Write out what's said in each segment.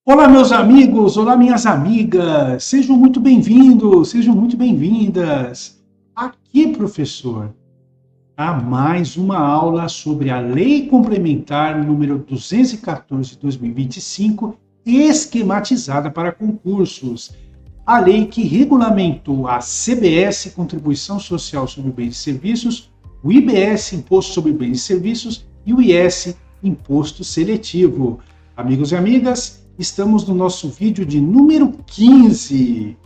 Olá, meus amigos, olá, minhas amigas, sejam muito bem-vindos, sejam muito bem-vindas. Aqui, professor, a mais uma aula sobre a Lei Complementar número 214 de 2025, esquematizada para concursos. A lei que regulamentou a CBS, Contribuição Social sobre Bens e Serviços, o IBS, Imposto sobre Bens e Serviços, e o IS, Imposto Seletivo. Amigos e amigas, estamos no nosso vídeo de número 15.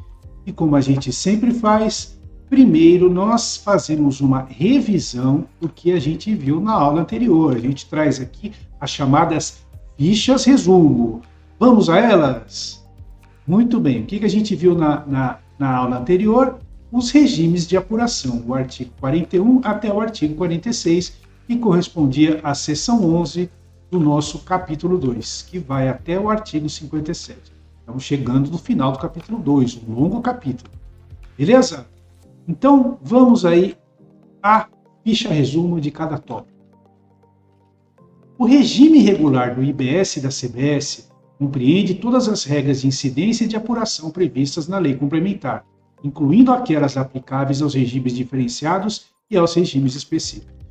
E como a gente sempre faz, primeiro nós fazemos uma revisão do que a gente viu na aula anterior. A gente traz aqui as chamadas fichas resumo. Vamos a elas? Muito bem. O que a gente viu na aula anterior? Os regimes de apuração, o artigo 41 até o artigo 46, que correspondia à seção 11 do nosso capítulo 2, que vai até o artigo 57. Estamos chegando no final do capítulo 2, um longo capítulo. Beleza? Então, vamos aí à ficha resumo de cada tópico. O regime regular do IBS e da CBS compreende todas as regras de incidência e de apuração previstas na lei complementar, incluindo aquelas aplicáveis aos regimes diferenciados e aos regimes específicos.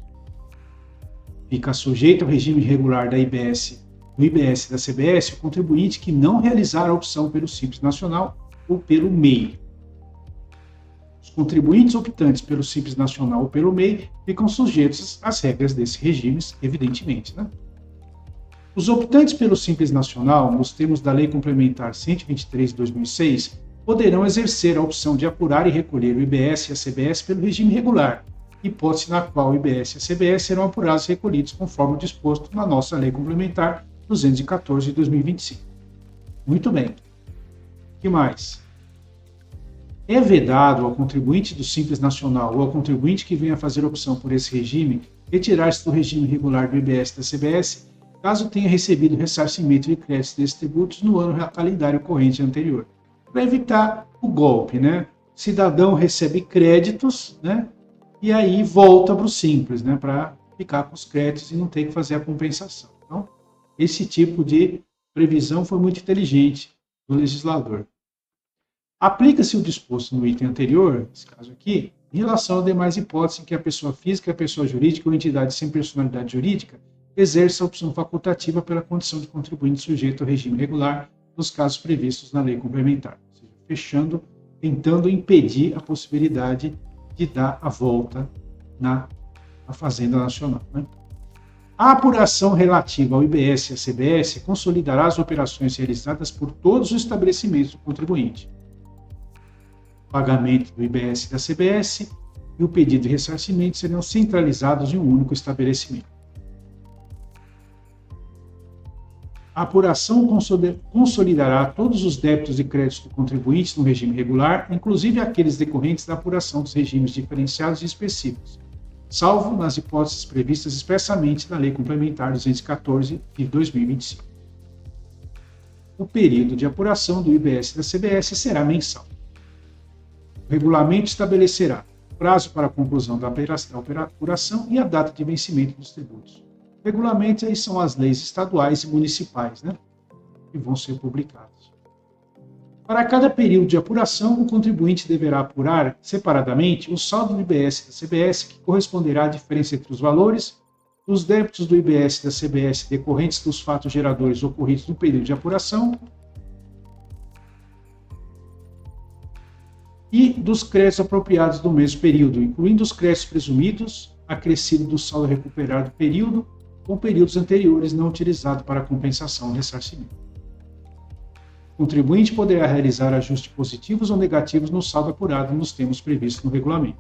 Fica sujeito ao regime regular do IBS e da CBS o contribuinte que não realizar a opção pelo Simples Nacional ou pelo MEI. Os contribuintes optantes pelo Simples Nacional ou pelo MEI ficam sujeitos às regras desses regimes, evidentemente, né? Os optantes pelo Simples Nacional, nos termos da Lei Complementar 123 de 2006, poderão exercer a opção de apurar e recolher o IBS e a CBS pelo regime regular, hipótese na qual o IBS e a CBS serão apurados e recolhidos conforme o disposto na nossa Lei Complementar 214 de 2025. Muito bem. O que mais? É vedado ao contribuinte do Simples Nacional ou ao contribuinte que venha fazer opção por esse regime retirar-se do regime regular do IBS e da CBS, caso tenha recebido ressarcimento de créditos desses tributos no ano calendário corrente anterior. Para evitar o golpe, né? O cidadão recebe créditos, né? E aí volta para o Simples, né? Para ficar com os créditos e não ter que fazer a compensação. Então, esse tipo de previsão foi muito inteligente do legislador. Aplica-se o disposto no item anterior, nesse caso aqui, em relação às demais hipóteses em que a pessoa física, a pessoa jurídica ou entidade sem personalidade jurídica exerce a opção facultativa pela condição de contribuinte sujeito ao regime regular nos casos previstos na lei complementar. Ou seja, fechando, tentando impedir a possibilidade de dar a volta na Fazenda Nacional, né? A apuração relativa ao IBS e à CBS consolidará as operações realizadas por todos os estabelecimentos do contribuinte. O pagamento do IBS e da CBS e o pedido de ressarcimento serão centralizados em um único estabelecimento. A apuração consolidará todos os débitos e créditos do contribuinte no regime regular, inclusive aqueles decorrentes da apuração dos regimes diferenciados e específicos, salvo nas hipóteses previstas expressamente na Lei Complementar 214 de 2025. O período de apuração do IBS e da CBS será mensal. O regulamento estabelecerá prazo para a conclusão da apuração e a data de vencimento dos tributos. Regulamentos aí são as leis estaduais e municipais, né, que vão ser publicadas. Para cada período de apuração, o contribuinte deverá apurar separadamente o saldo do IBS e da CBS, que corresponderá à diferença entre os valores dos débitos do IBS e da CBS decorrentes dos fatos geradores ocorridos no período de apuração e dos créditos apropriados do mesmo período, incluindo os créditos presumidos, acrescido do saldo recuperado do período ou períodos anteriores não utilizados para compensação ou ressarcimento. O contribuinte poderá realizar ajustes positivos ou negativos no saldo apurado nos termos previstos no regulamento.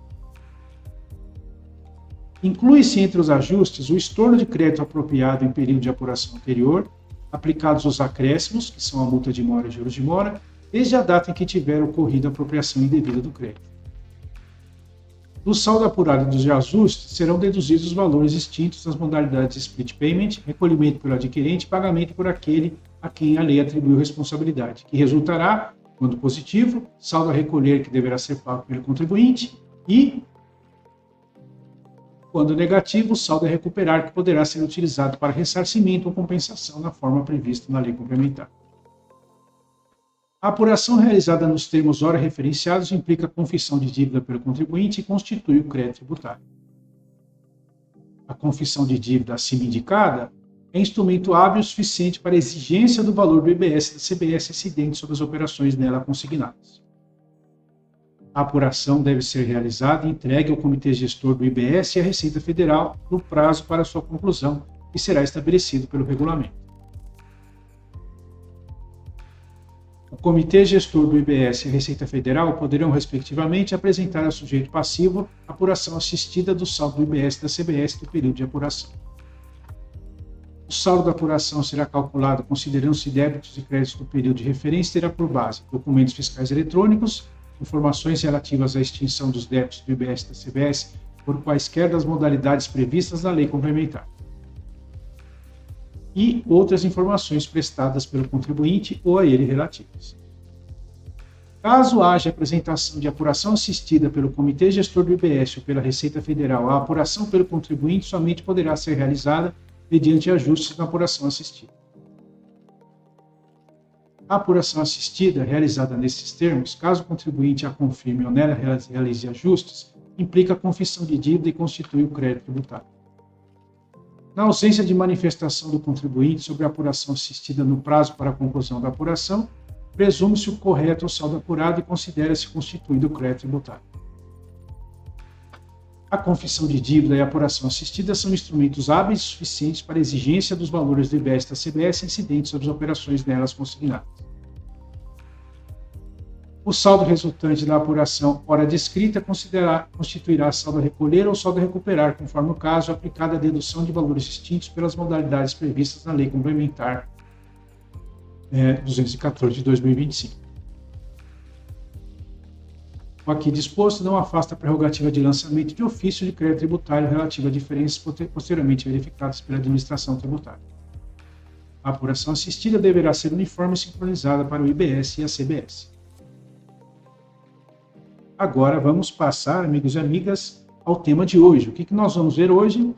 Inclui-se entre os ajustes o estorno de crédito apropriado em período de apuração anterior, aplicados os acréscimos, que são a multa de mora e juros de mora, desde a data em que tiver ocorrido a apropriação indevida do crédito. Do saldo apurado dos ajustes serão deduzidos os valores extintos nas modalidades de split payment, recolhimento pelo adquirente e pagamento por aquele a quem a lei atribuiu responsabilidade, que resultará, quando positivo, saldo a recolher que deverá ser pago pelo contribuinte e, quando negativo, o saldo a recuperar que poderá ser utilizado para ressarcimento ou compensação na forma prevista na lei complementar. A apuração realizada nos termos ora referenciados implica a confissão de dívida pelo contribuinte e constitui o crédito tributário. A confissão de dívida acima indicada é instrumento hábil o suficiente para a exigência do valor do IBS da CBS incidente sobre as operações nela consignadas. A apuração deve ser realizada e entregue ao Comitê Gestor do IBS e à Receita Federal no prazo para sua conclusão, que será estabelecido pelo regulamento. O Comitê Gestor do IBS e a Receita Federal poderão, respectivamente, apresentar ao sujeito passivo a apuração assistida do saldo do IBS da CBS do período de apuração. O saldo da apuração será calculado considerando-se débitos e créditos do período de referência e terá por base documentos fiscais eletrônicos, informações relativas à extinção dos débitos do IBS da CBS por quaisquer das modalidades previstas na lei complementar, e outras informações prestadas pelo contribuinte ou a ele relativas. Caso haja apresentação de apuração assistida pelo Comitê Gestor do IBS ou pela Receita Federal, a apuração pelo contribuinte somente poderá ser realizada mediante ajustes na apuração assistida. A apuração assistida, realizada nesses termos, caso o contribuinte a confirme ou nela realize ajustes, implica a confissão de dívida e constitui o crédito tributário. Na ausência de manifestação do contribuinte sobre a apuração assistida no prazo para a conclusão da apuração, presume-se o correto o saldo apurado e considera-se constituído o crédito tributário. A confissão de dívida e a apuração assistida são instrumentos hábeis e suficientes para a exigência dos valores do IBS da CBS incidentes sobre as operações nelas consignadas. O saldo resultante da apuração ora descrita constituirá saldo a recolher ou saldo a recuperar, conforme o caso, aplicada a dedução de valores extintos pelas modalidades previstas na Lei Complementar 214 de 2025. O aqui disposto não afasta a prerrogativa de lançamento de ofício de crédito tributário relativo a diferenças posteriormente verificadas pela administração tributária. A apuração assistida deverá ser uniforme e sincronizada para o IBS e a CBS. Agora vamos passar, amigos e amigas, ao tema de hoje. O que nós vamos ver hoje?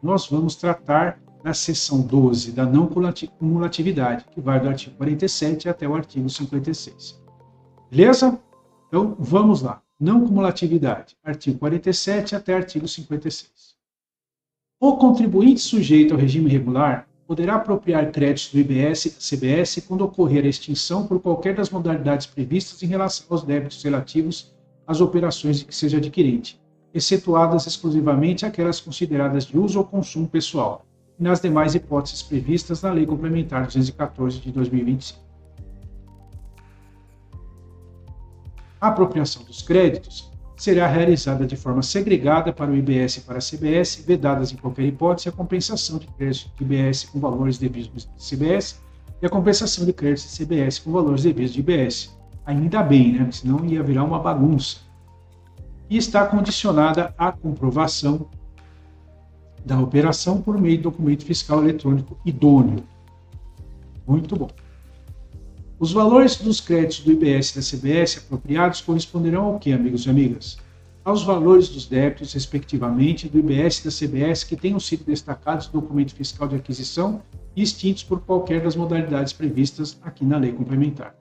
Nós vamos tratar da seção 12 da não cumulatividade, que vai do artigo 47 até o artigo 56. Beleza? Então, vamos lá. Não cumulatividade, artigo 47 até artigo 56. O contribuinte sujeito ao regime regular poderá apropriar créditos do IBS e da CBS quando ocorrer a extinção por qualquer das modalidades previstas em relação aos débitos relativos às operações de que seja adquirente, excetuadas exclusivamente aquelas consideradas de uso ou consumo pessoal, e nas demais hipóteses previstas na Lei Complementar 214 de 2025. A apropriação dos créditos será realizada de forma segregada para o IBS e para a CBS, vedadas em qualquer hipótese a compensação de créditos de IBS com valores devidos de CBS e a compensação de créditos de CBS com valores devidos de IBS. Ainda bem, né? Senão ia virar uma bagunça. E está condicionada à comprovação da operação por meio de documento fiscal eletrônico idôneo. Muito bom. Os valores dos créditos do IBS e da CBS apropriados corresponderão ao que, amigos e amigas? Aos valores dos débitos, respectivamente, do IBS e da CBS que tenham sido destacados no documento fiscal de aquisição e extintos por qualquer das modalidades previstas aqui na Lei Complementar.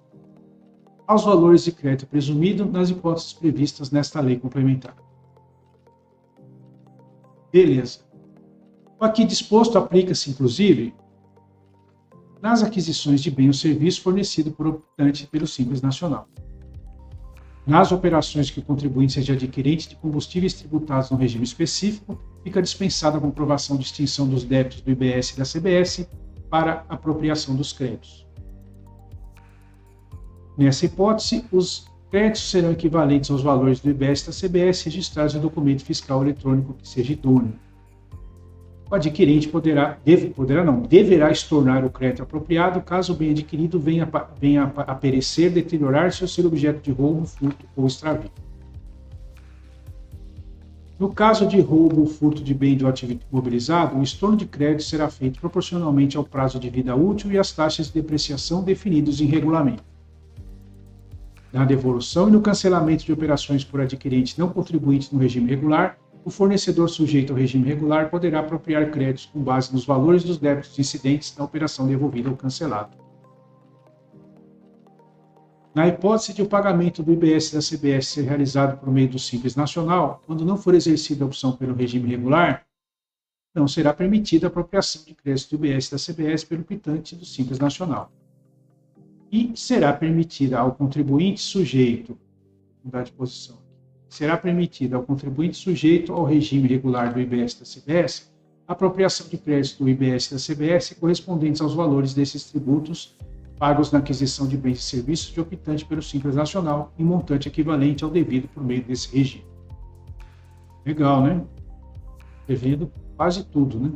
Aos valores de crédito presumido nas hipóteses previstas nesta Lei Complementar. Beleza. O aqui disposto aplica-se, inclusive, nas aquisições de bem ou serviço fornecido por optante pelo Simples Nacional. Nas operações que o contribuinte seja adquirente de combustíveis tributados no regime específico, fica dispensada a comprovação de extinção dos débitos do IBS e da CBS para apropriação dos créditos. Nessa hipótese, os créditos serão equivalentes aos valores do IBS e da CBS registrados em documento fiscal eletrônico que seja idôneo. O adquirente deverá estornar o crédito apropriado caso o bem adquirido venha a perecer, deteriorar-se ou ser objeto de roubo, furto ou extravio. No caso de roubo ou furto de bem de um ativo imobilizado, o estorno de crédito será feito proporcionalmente ao prazo de vida útil e às taxas de depreciação definidos em regulamento. Na devolução e no cancelamento de operações por adquirentes não contribuintes no regime regular, o fornecedor sujeito ao regime regular poderá apropriar créditos com base nos valores dos débitos incidentes na operação devolvida ou cancelada. Na hipótese de o pagamento do IBS da CBS ser realizado por meio do Simples Nacional, quando não for exercida a opção pelo regime regular, não será permitida a apropriação de crédito do IBS da CBS pelo quitante do Simples Nacional. E será permitida ao contribuinte sujeito, mudar de posição, será permitida ao contribuinte sujeito ao regime regular do IBS da CBS a apropriação de crédito do IBS da CBS correspondentes aos valores desses tributos pagos na aquisição de bens e serviços de optante pelo Simples Nacional em montante equivalente ao devido por meio desse regime. Legal, né? Devido quase tudo, né?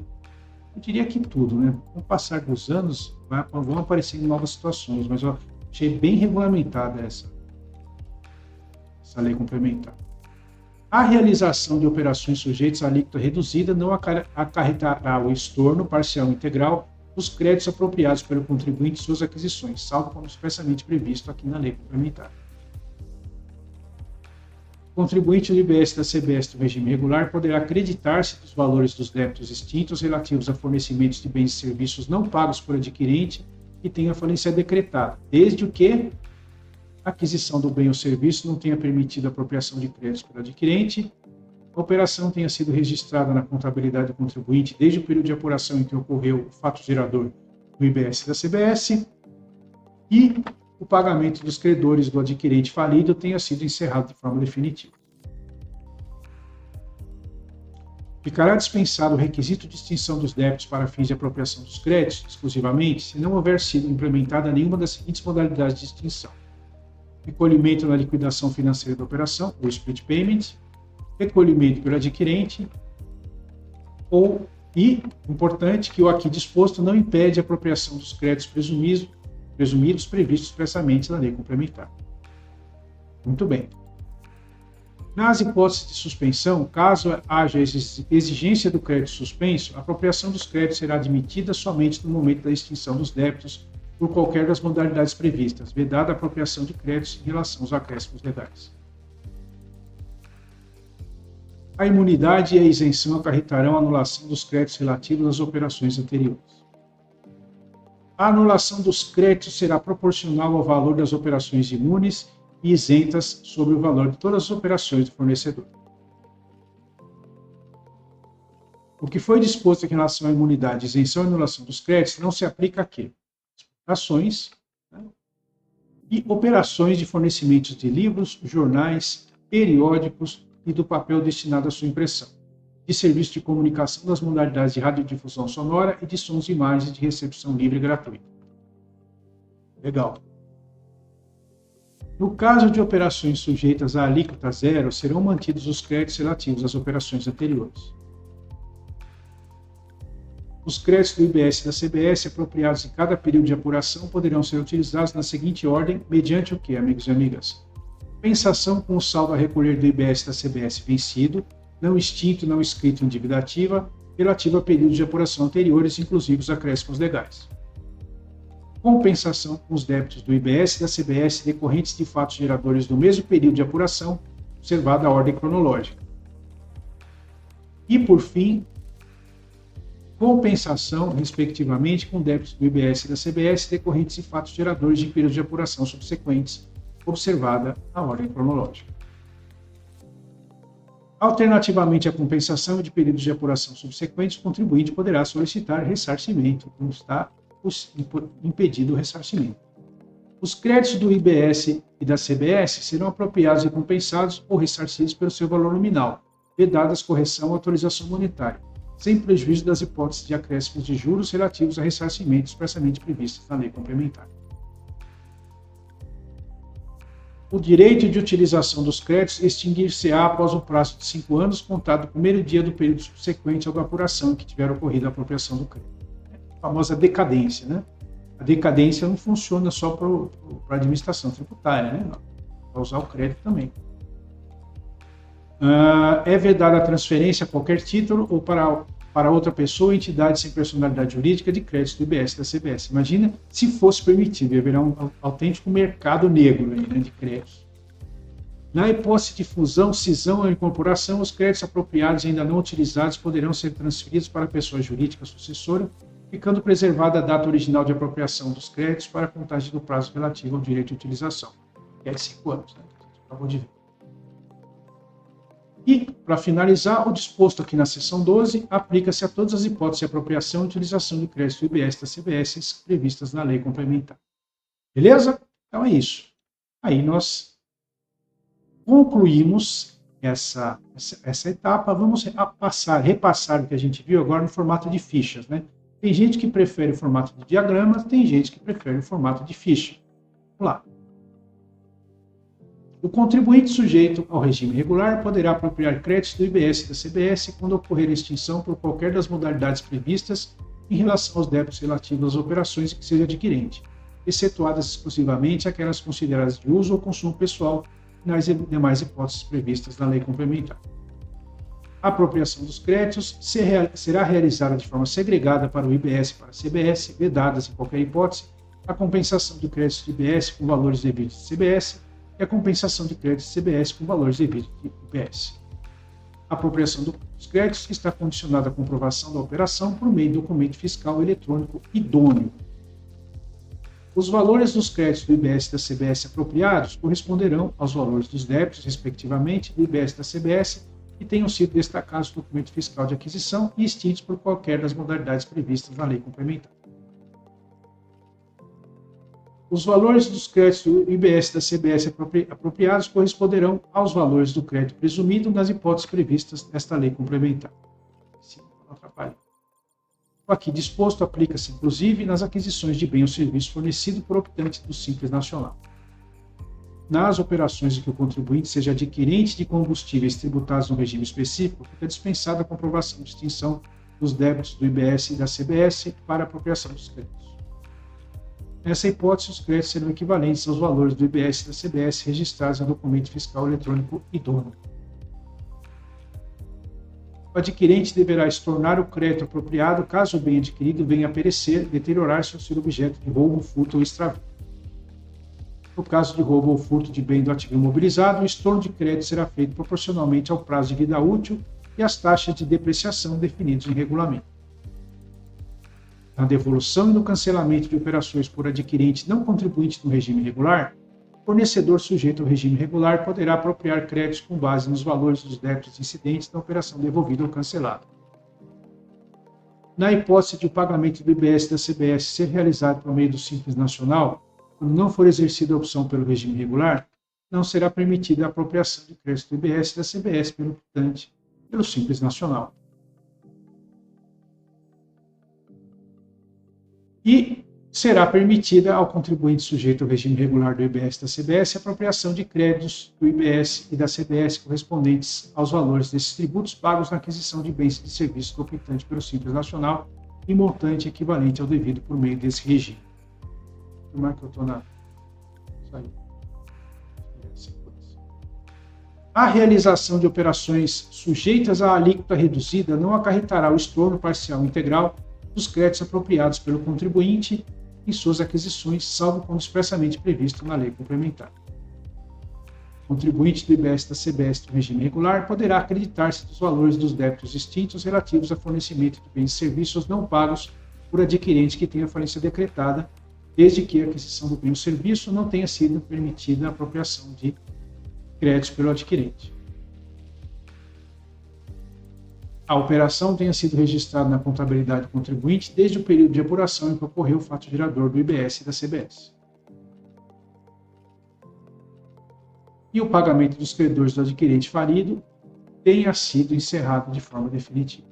Eu diria que tudo, né? Com o passar dos anos, vão aparecendo novas situações, mas eu achei bem regulamentada essa lei complementar. A realização de operações sujeitas à alíquota reduzida não acarretará o estorno parcial ou integral dos créditos apropriados pelo contribuinte em suas aquisições, salvo como expressamente previsto aqui na lei complementar. O contribuinte do IBS da CBS do regime regular poderá acreditar-se dos valores dos débitos extintos relativos a fornecimentos de bens e serviços não pagos por adquirente que tenha falência decretada, desde que a aquisição do bem ou serviço não tenha permitido a apropriação de créditos pelo adquirente, a operação tenha sido registrada na contabilidade do contribuinte desde o período de apuração em que ocorreu o fato gerador do IBS da CBS e o pagamento dos credores do adquirente falido tenha sido encerrado de forma definitiva. Ficará dispensado o requisito de extinção dos débitos para fins de apropriação dos créditos, exclusivamente, se não houver sido implementada nenhuma das seguintes modalidades de extinção: recolhimento na liquidação financeira da operação, ou split payment, recolhimento pelo adquirente, importante, que o aqui disposto não impede a apropriação dos créditos presumidos previstos expressamente na lei complementar. Muito bem. Nas hipóteses de suspensão, caso haja exigência do crédito suspenso, a apropriação dos créditos será admitida somente no momento da extinção dos débitos por qualquer das modalidades previstas, vedada a apropriação de créditos em relação aos acréscimos legais. A imunidade e a isenção acarretarão a anulação dos créditos relativos às operações anteriores. A anulação dos créditos será proporcional ao valor das operações imunes e isentas sobre o valor de todas as operações do fornecedor. O que foi disposto em relação à imunidade, isenção e anulação dos créditos não se aplica a quê? Ações, né? E operações de fornecimento de livros, jornais, periódicos e do papel destinado à sua impressão, de serviço de comunicação das modalidades de radiodifusão sonora e de sons e imagens de recepção livre e gratuita. Legal. No caso de operações sujeitas à alíquota zero, serão mantidos os créditos relativos às operações anteriores. Os créditos do IBS e da CBS apropriados em cada período de apuração poderão ser utilizados na seguinte ordem, mediante o que, amigos e amigas? Compensação com o saldo a recolher do IBS da CBS vencido, não extinto e não escrito em dívida ativa, relativo a períodos de apuração anteriores, inclusive os acréscimos legais. Compensação com os débitos do IBS e da CBS decorrentes de fatos geradores do mesmo período de apuração, observada a ordem cronológica. E, por fim, compensação, respectivamente, com débitos do IBS e da CBS decorrentes de fatos geradores de períodos de apuração subsequentes, observada a ordem cronológica. Alternativamente à compensação de períodos de apuração subsequentes, o contribuinte poderá solicitar ressarcimento, não está impedido o ressarcimento. Os créditos do IBS e da CBS serão apropriados e compensados ou ressarcidos pelo seu valor nominal, vedadas correção ou autorização monetária, sem prejuízo das hipóteses de acréscimos de juros relativos a ressarcimento expressamente previstos na lei complementar. O direito de utilização dos créditos extinguir-se-á após o prazo de 5 anos, contado do primeiro dia do período subsequente ao da apuração em que tiver ocorrido a apropriação do crédito. A famosa decadência, né? A decadência não funciona só para a administração tributária, né? Para usar o crédito também. É vedada a transferência a qualquer título ou para outra pessoa ou entidade sem personalidade jurídica de crédito do IBS e da CBS. Imagina se fosse permitido, haverá um autêntico mercado negro aí, né, de créditos. Na hipótese de fusão, cisão ou incorporação, os créditos apropriados e ainda não utilizados poderão ser transferidos para a pessoa jurídica sucessora, ficando preservada a data original de apropriação dos créditos para a contagem do prazo relativo ao direito de utilização. que é de 5 anos, né? A gente acabou de ver. E, para finalizar, o disposto aqui na seção 12 aplica-se a todas as hipóteses de apropriação e utilização do crédito do IBS da CBS previstas na lei complementar. Beleza? Então é isso. Aí nós concluímos essa etapa. Vamos repassar o que a gente viu agora no formato de fichas, né? Tem gente que prefere o formato de diagramas, tem gente que prefere o formato de ficha. Vamos lá. O contribuinte sujeito ao regime regular poderá apropriar créditos do IBS e da CBS quando ocorrer a extinção por qualquer das modalidades previstas em relação aos débitos relativos às operações em que seja adquirente, excetuadas exclusivamente aquelas consideradas de uso ou consumo pessoal e nas demais hipóteses previstas na lei complementar. A apropriação dos créditos será realizada de forma segregada para o IBS e para a CBS, vedadas em qualquer hipótese a compensação de créditos de IBS com valores devidos de CBS e a compensação de créditos de CBS com valores devidos de IBS. A apropriação dos créditos está condicionada à comprovação da operação por meio de documento fiscal eletrônico idôneo. Os valores dos créditos do IBS e da CBS apropriados corresponderão aos valores dos débitos, respectivamente, do IBS e da CBS, que tenham sido destacados no documento fiscal de aquisição e extintos por qualquer das modalidades previstas na lei complementar. Os valores dos créditos do IBS e da CBS apropriados corresponderão aos valores do crédito presumido nas hipóteses previstas nesta lei complementar. Sim, não atrapalha. O aqui disposto aplica-se, inclusive, nas aquisições de bem ou serviço fornecido por optante do Simples Nacional. Nas operações em que o contribuinte seja adquirente de combustíveis tributados no regime específico, fica dispensada a comprovação de extinção dos débitos do IBS e da CBS para apropriação dos créditos. Nessa hipótese, os créditos serão equivalentes aos valores do IBS e da CBS registrados no documento fiscal eletrônico idôneo. O adquirente deverá estornar o crédito apropriado caso o bem adquirido venha a perecer, deteriorar-se ou ser objeto de roubo, furto ou extravio. No caso de roubo ou furto de bem do ativo imobilizado, o estorno de crédito será feito proporcionalmente ao prazo de vida útil e às taxas de depreciação definidos em regulamento. Na devolução e no cancelamento de operações por adquirente não contribuinte no regime regular, o fornecedor sujeito ao regime regular poderá apropriar créditos com base nos valores dos débitos incidentes na operação devolvida ou cancelada. Na hipótese de o pagamento do IBS e da CBS ser realizado por meio do Simples Nacional, quando não for exercida a opção pelo regime regular, não será permitida a apropriação de crédito do IBS e da CBS pelo optante pelo Simples Nacional. E será permitida ao contribuinte sujeito ao regime regular do IBS e da CBS a apropriação de créditos do IBS e da CBS correspondentes aos valores desses tributos pagos na aquisição de bens e de serviços do optante pelo Simples Nacional em montante equivalente ao devido por meio desse regime. Como é que eu estou na... Isso aí. A realização de operações sujeitas à alíquota reduzida não acarretará o estorno parcial ou integral dos créditos apropriados pelo contribuinte em suas aquisições, salvo quando expressamente previsto na lei complementar. O contribuinte do IBS e da CBS do regime regular poderá acreditar-se dos valores dos débitos extintos relativos a fornecimento de bens e serviços não pagos por adquirente que tenha falência decretada, desde que a aquisição do bem ou serviço não tenha sido permitida a apropriação de créditos pelo adquirente. A operação tenha sido registrada na contabilidade do contribuinte desde o período de apuração em que ocorreu o fato gerador do IBS e da CBS. E o pagamento dos credores do adquirente falido tenha sido encerrado de forma definitiva.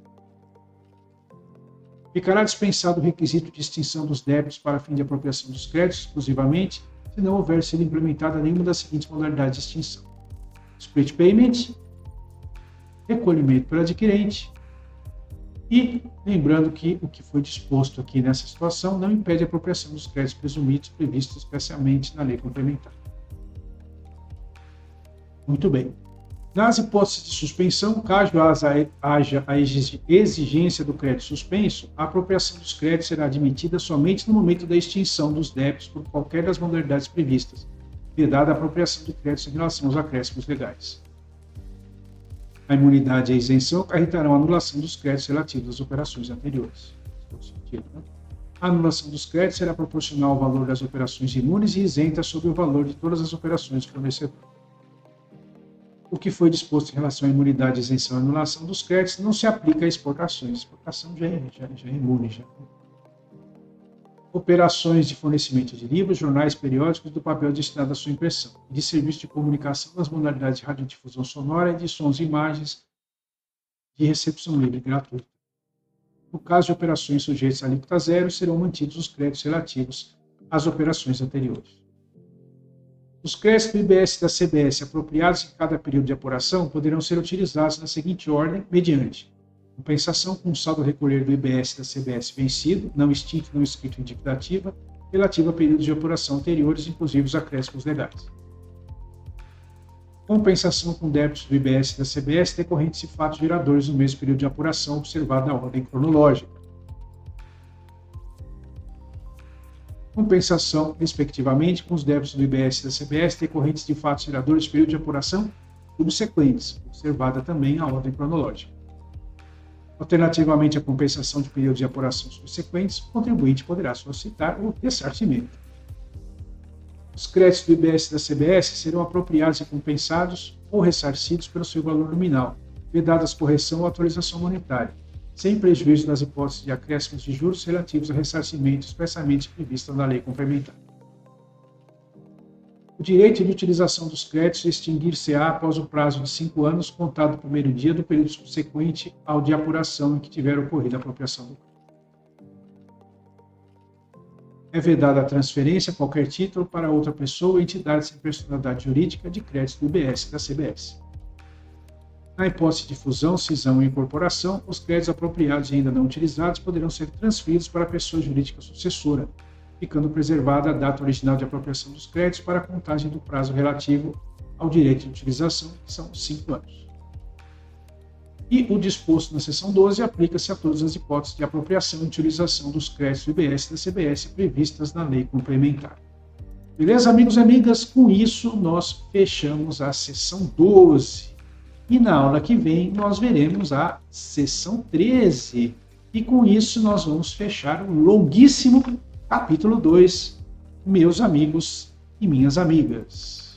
Ficará dispensado o requisito de extinção dos débitos para fim de apropriação dos créditos exclusivamente, se não houver sido implementada nenhuma das seguintes modalidades de extinção: split payment, recolhimento pelo adquirente, e lembrando que o que foi disposto aqui nessa situação não impede a apropriação dos créditos presumidos previstos especialmente na lei complementar. Muito bem. Nas hipóteses de suspensão, caso haja a exigência do crédito suspenso, a apropriação dos créditos será admitida somente no momento da extinção dos débitos por qualquer das modalidades previstas, vedada a apropriação de créditos em relação aos acréscimos legais. A imunidade e a isenção acarretarão a anulação dos créditos relativos às operações anteriores. Faz todo sentido, né? A anulação dos créditos será proporcional ao valor das operações imunes e isenta sobre o valor de todas as operações do fornecedor. O que foi disposto em relação à imunidade, isenção e anulação dos créditos não se aplica a exportações. Exportação já é imune. Já. Operações de fornecimento de livros, jornais, periódicos do papel destinado à sua impressão, e de serviço de comunicação nas modalidades de radiodifusão sonora e de sons e imagens de recepção livre gratuita. No caso de operações sujeitas à alíquota zero, serão mantidos os créditos relativos às operações anteriores. Os créditos do IBS e da CBS apropriados em cada período de apuração poderão ser utilizados na seguinte ordem, mediante compensação com o saldo a recolher do IBS e da CBS vencido, não extinto, não escrito em dictativa, relativo a períodos de apuração anteriores, inclusive os acréscimos legais. Compensação com débitos do IBS e da CBS decorrentes de fatos geradores no mesmo período de apuração, observada a ordem cronológica. Compensação, respectivamente, com os débitos do IBS e da CBS decorrentes de fatos geradores de período de apuração subsequentes, observada também a ordem cronológica. Alternativamente à compensação de períodos de apuração subsequentes, o contribuinte poderá solicitar o ressarcimento. Os créditos do IBS e da CBS serão apropriados e compensados ou ressarcidos pelo seu valor nominal, vedadas correção ou atualização monetária, sem prejuízo das hipóteses de acréscimos de juros relativos a ressarcimento expressamente previstas na lei complementar. O direito de utilização dos créditos extinguir-se-á após o prazo de 5 anos, contado do primeiro dia do período subsequente ao de apuração em que tiver ocorrido a apropriação do crédito. É vedada a transferência a qualquer título para outra pessoa ou entidade sem personalidade jurídica de créditos do IBS e da CBS. Na hipótese de fusão, cisão e incorporação, os créditos apropriados e ainda não utilizados poderão ser transferidos para a pessoa jurídica sucessora, ficando preservada a data original de apropriação dos créditos para a contagem do prazo relativo ao direito de utilização, que são 5 anos. E o disposto na seção 12 aplica-se a todas as hipóteses de apropriação e utilização dos créditos do IBS e da CBS previstas na lei complementar. Beleza, amigos e amigas? Com isso, nós fechamos a seção 12. E na aula que vem, nós veremos a seção 13. E com isso, nós vamos fechar o longuíssimo capítulo 2, meus amigos e minhas amigas.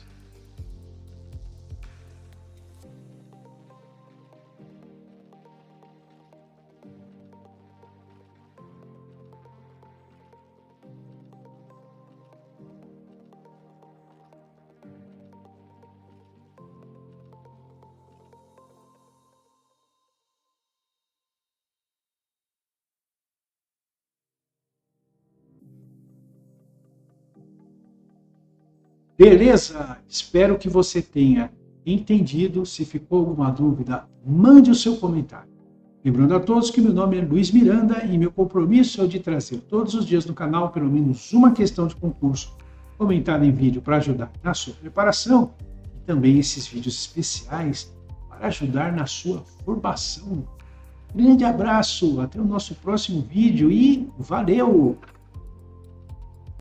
Beleza? Espero que você tenha entendido. Se ficou alguma dúvida, mande o seu comentário. Lembrando a todos que meu nome é Luiz Miranda e meu compromisso é o de trazer todos os dias no canal pelo menos uma questão de concurso comentada em vídeo para ajudar na sua preparação e também esses vídeos especiais para ajudar na sua formação. Grande abraço, até o nosso próximo vídeo e valeu!